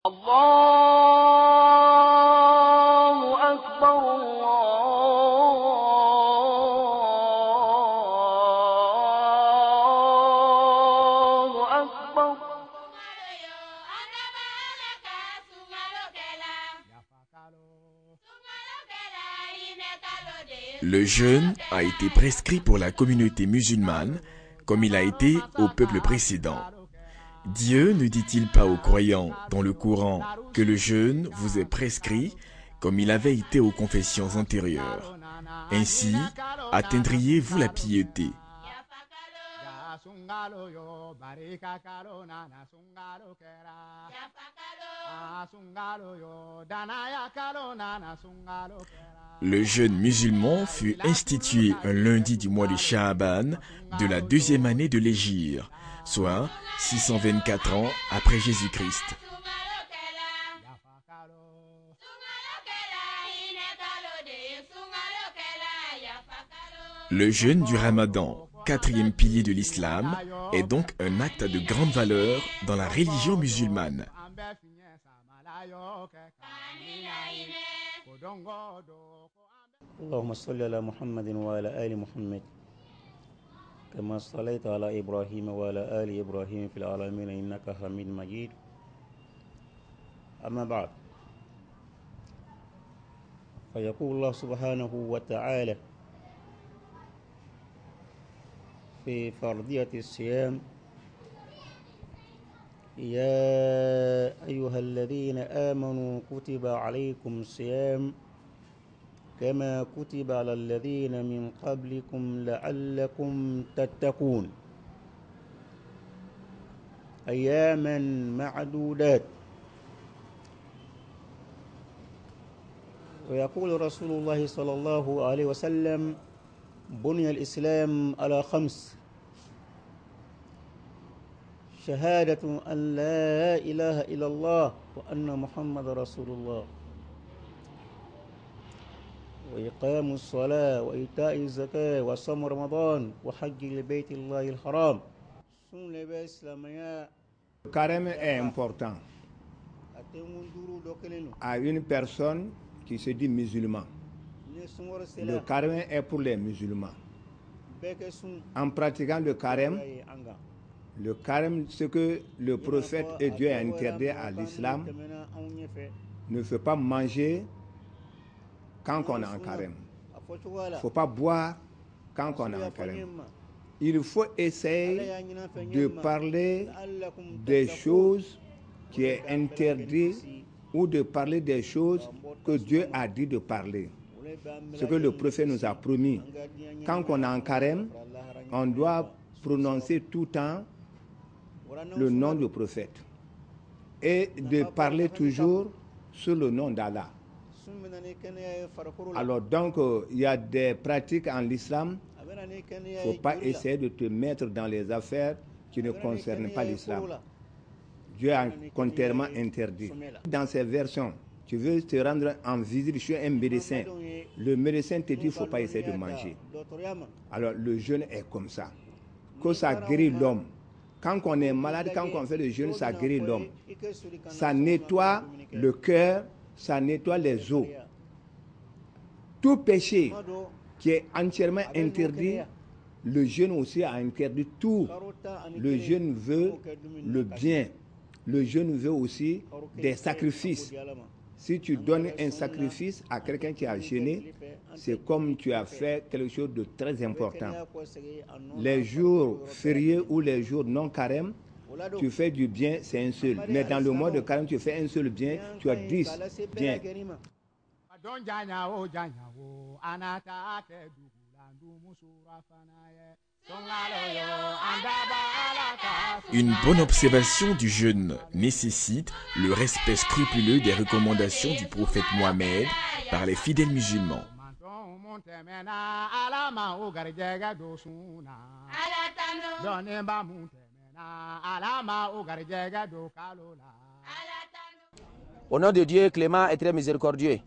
Allahu Akbar, Allahu Akbar. Le jeûne a été prescrit pour la communauté musulmane comme il a été au peuple précédent. Dieu ne dit-il pas aux croyants dans le Coran que le jeûne vous est prescrit comme il avait été aux confessions antérieures? Ainsi atteindriez-vous la piété. Le jeûne musulman fut institué un lundi du mois de Sha'aban de la deuxième année de l'Hégire, soit 624 ans après Jésus-Christ. Le jeûne du Ramadan, quatrième pilier de l'islam, est donc un acte de grande valeur dans la religion musulmane. اللهم صل على محمد وعلى آل محمد كما صليت على إبراهيم وعلى آل إبراهيم في العالمين إنك حميد مجيد أما بعد فيقول الله سبحانه وتعالى في فرضية الصيام يا أيها الذين آمنوا كتب عليكم الصيام كما كتب على الذين من قبلكم لعلكم تتقون أياما معدودات. ويقول رسول الله صلى الله عليه وسلم بني الإسلام على 5: شهادة أن لا إله إلا الله وأن محمد رسول الله وإقام الصلاة وإيتاء الزكاة وصوم رمضان وحج لبيت الله الحرام. Le carême est important à une personne qui se dit musulman. Le carême est pour les musulmans. En pratiquant le carême, ce que le prophète et Dieu a interdit à l'islam, ne faut pas manger quand on est en carême. Il ne faut pas boire quand on est en carême. Il faut essayer de parler des choses qui est interdites ou de parler des choses que Dieu a dit de parler. Ce que le prophète nous a promis. Quand on est en carême, on doit prononcer tout le temps le nom du prophète et de parler toujours sur le nom d'Allah. Alors donc, il y a des pratiques en l'islam. Il ne faut pas essayer de te mettre dans les affaires qui ne concernent pas l'islam. Dieu a contrairement interdit. Dans ces versions, tu veux te rendre en visite chez un médecin. Le médecin te dit qu'il ne faut pas essayer de manger. Alors le jeûne est comme ça. Que ça guérit l'homme. Quand on est malade, quand on fait le jeûne, ça guérit l'homme. Ça nettoie le cœur, ça nettoie les os. Tout péché qui est entièrement interdit, le jeûne aussi a interdit tout. Le jeûne veut le bien. Le jeûne veut aussi des sacrifices. Si tu donnes un sacrifice à quelqu'un qui a jeûné, c'est comme tu as fait quelque chose de très important. Les jours fériés ou les jours non carême, tu fais du bien, c'est un seul. Mais dans le mois de carême, tu fais un seul bien, tu as 10 biens. Une bonne observation du jeûne nécessite le respect scrupuleux des recommandations du prophète Mohammed par les fidèles musulmans. Au nom de Dieu, clément et très miséricordieux.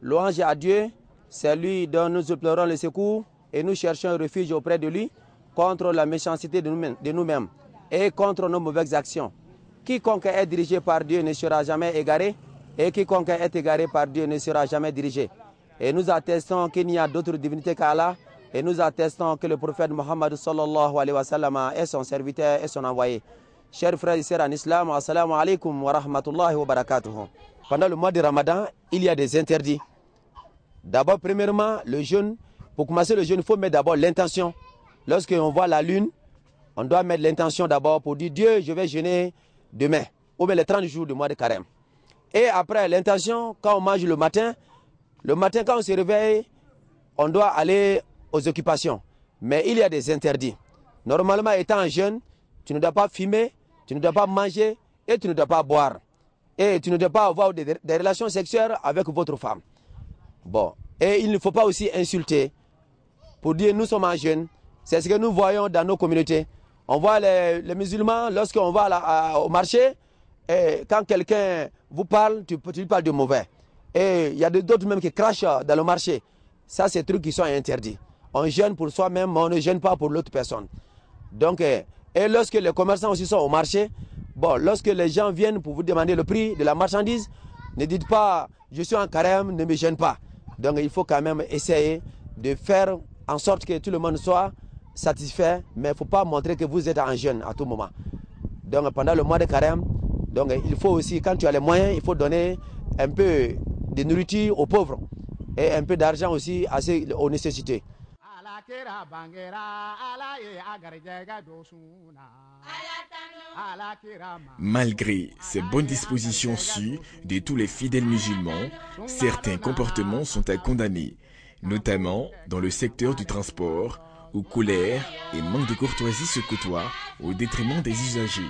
Louange à Dieu, c'est lui dont nous implorons le secours et nous cherchons un refuge auprès de lui contre la méchanceté de nous-mêmes et contre nos mauvaises actions. quiconque est dirigé par Dieu ne sera jamais égaré, et quiconque est égaré par Dieu ne sera jamais dirigé. Et nous attestons qu'il n'y a d'autre divinité qu'Allah, et nous attestons que le prophète Mohammed sallallahu alayhi wa sallam est son serviteur et son envoyé. Chers frères et sœurs en islam, assalamu alaikum wa rahmatullahi wa barakatuh. Pendant le mois de Ramadan, il y a des interdits. D'abord, premièrement, le jeûne. Pour commencer le jeûne, il faut mettre d'abord l'intention. Lorsqu'on voit la lune, on doit mettre l'intention d'abord pour dire Dieu, je vais jeûner demain, ou bien les 30 jours du mois de carême. Et après l'intention, quand on mange le matin quand on se réveille, on doit aller aux occupations. Mais il y a des interdits. Normalement, étant un jeune, tu ne dois pas fumer, tu ne dois pas manger et tu ne dois pas boire. Et tu ne dois pas avoir des relations sexuelles avec votre femme. Bon. Et il ne faut pas aussi insulter pour dire nous sommes en jeûne. C'est ce que nous voyons dans nos communautés. On voit les musulmans, lorsqu'on va au marché, et quand quelqu'un vous parle, tu lui parles de mauvais. Et il y a d'autres même qui crachent dans le marché. Ça, c'est des trucs qui sont interdits. On jeûne pour soi-même, mais on ne jeûne pas pour l'autre personne. Donc, et lorsque les commerçants aussi sont au marché, bon, lorsque les gens viennent pour vous demander le prix de la marchandise, ne dites pas je suis en carême, ne me gêne pas. Donc il faut quand même essayer de faire en sorte que tout le monde soit satisfait, mais il ne faut pas montrer que vous êtes en jeûne à tout moment. Donc pendant le mois de carême, donc, il faut aussi, quand tu as les moyens, il faut donner un peu de nourriture aux pauvres et un peu d'argent aussi aux nécessités. Malgré ces bonnes dispositions sues de tous les fidèles musulmans, certains comportements sont à condamner, notamment dans le secteur du transport, où colère et manque de courtoisie se côtoient au détriment des usagers.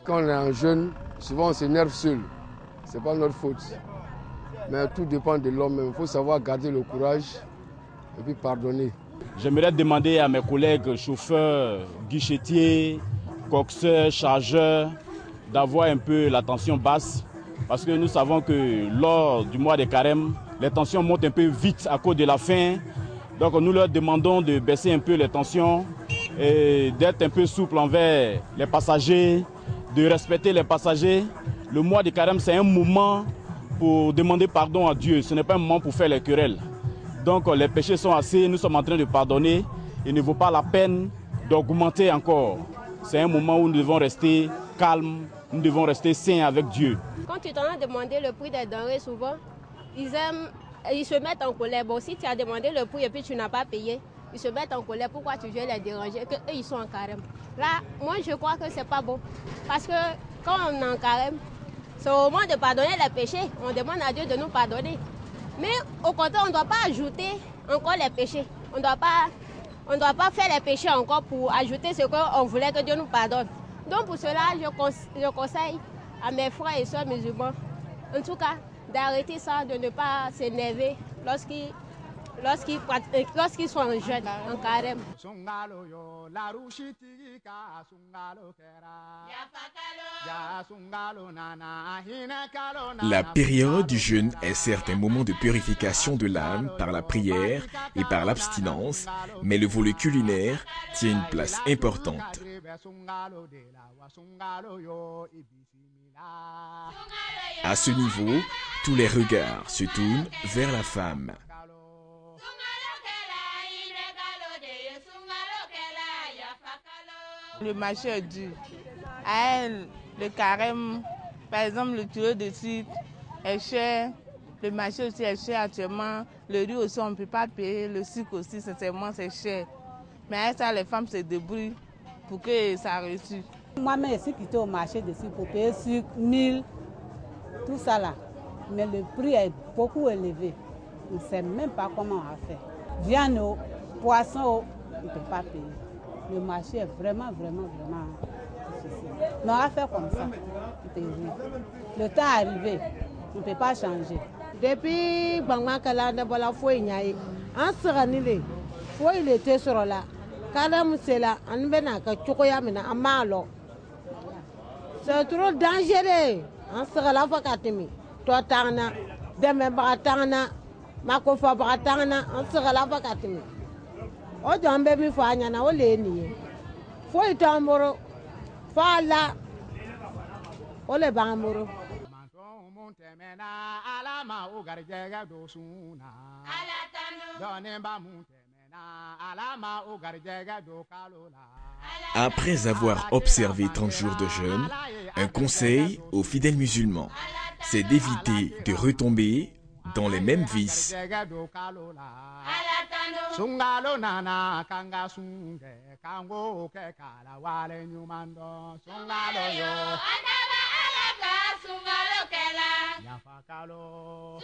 Quand on est en jeûne, souvent on s'énerve seul. Ce n'est pas notre faute. Mais tout dépend de l'homme. Il faut savoir garder le courage et puis pardonner. J'aimerais demander à mes collègues chauffeurs, guichetiers, coxeurs, chargeurs d'avoir un peu la tension basse. Parce que nous savons que lors du mois de carême, les tensions montent un peu vite à cause de la faim. Donc nous leur demandons de baisser un peu les tensions et d'être un peu souple envers les passagers, de respecter les passagers. Le mois de carême, c'est un moment pour demander pardon à Dieu. Ce n'est pas un moment pour faire les querelles. Donc les péchés sont assez, nous sommes en train de pardonner. Il ne vaut pas la peine d'augmenter encore. C'est un moment où nous devons rester calmes, nous devons rester sains avec Dieu. Quand tu t'en as demandé le prix des denrées, souvent, ils se mettent en colère. Bon, si tu as demandé le prix et puis tu n'as pas payé, ils se mettent en colère. Pourquoi tu viens les déranger? Qu'eux, ils sont en carême. Là, moi, je crois que c'est pas bon. Parce que quand on est en carême, c'est au moment de pardonner les péchés. On demande à Dieu de nous pardonner. Mais au contraire, on ne doit pas ajouter encore les péchés. On ne doit pas faire les péchés encore pour ajouter ce qu'on voulait que Dieu nous pardonne. Donc pour cela, je conseille à mes frères et sœurs musulmans, en tout cas, d'arrêter ça, de ne pas s'énerver lorsqu'ils sont en jeûne, en carême. La période du jeûne est certes un moment de purification de l'âme par la prière et par l'abstinence, mais le volet culinaire tient une place importante. À ce niveau, tous les regards se tournent vers la femme. Le marché est dur. À elle, le carême, par exemple, le kilo de sucre est cher. Le marché aussi est cher actuellement. Le riz aussi, on ne peut pas payer. Le sucre aussi, sincèrement, c'est cher. Mais à ça, les femmes se débrouillent pour que ça réussisse. Moi-même, je suis quittée au marché de sucre pour payer sucre, 1000, tout ça là. Mais le prix est beaucoup élevé. On ne sait même pas comment on va faire. Viande, poisson, on ne peut pas payer. Le marché est vraiment difficile. Mais on va faire comme ça. Le temps est arrivé. On ne peut pas changer. Depuis Bangmakala, il était sur là. C'est trop dangereux. On sera là pour Katimi. Toi, Tana, Deme Bratana, Makofa Bratana, on sera là pour Katimi. o jɔn bɛ min fɔ a ɲɛna o le ye nin ye foyi t'an bolo f'a la o le b'an bolo. Après avoir observé 30 jours de jeûne, un conseil aux fidèles musulmans, c'est d'éviter de retomber dans les mêmes vices. Sungalo nana kanga sunge kango ke kala wale nyumando sungalo yo andaba alaka sungalo kela yafakalo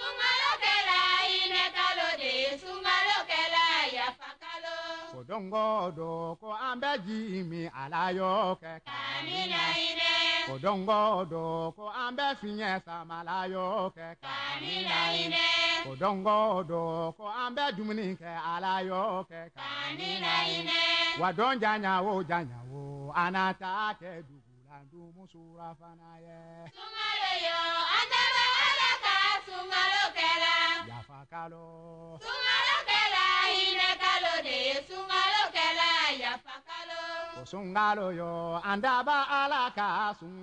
sungalo kela ine kalo de sungalo kela yafakalo kodongo do ko ambeji mi alayo ke kanina ine kodongo do ko ambe finye samalayo ke kanina ine kodongo do ko ambe dumuni ke alayo ke kanina ine wadon janya wo anata ke dugulandu musura fanaye sungalo yo andaba alaka sungalo kela yafakalo sungalo kela ine kalo de sungalo kela yafakalo sungalo yo andaba alaka sungalo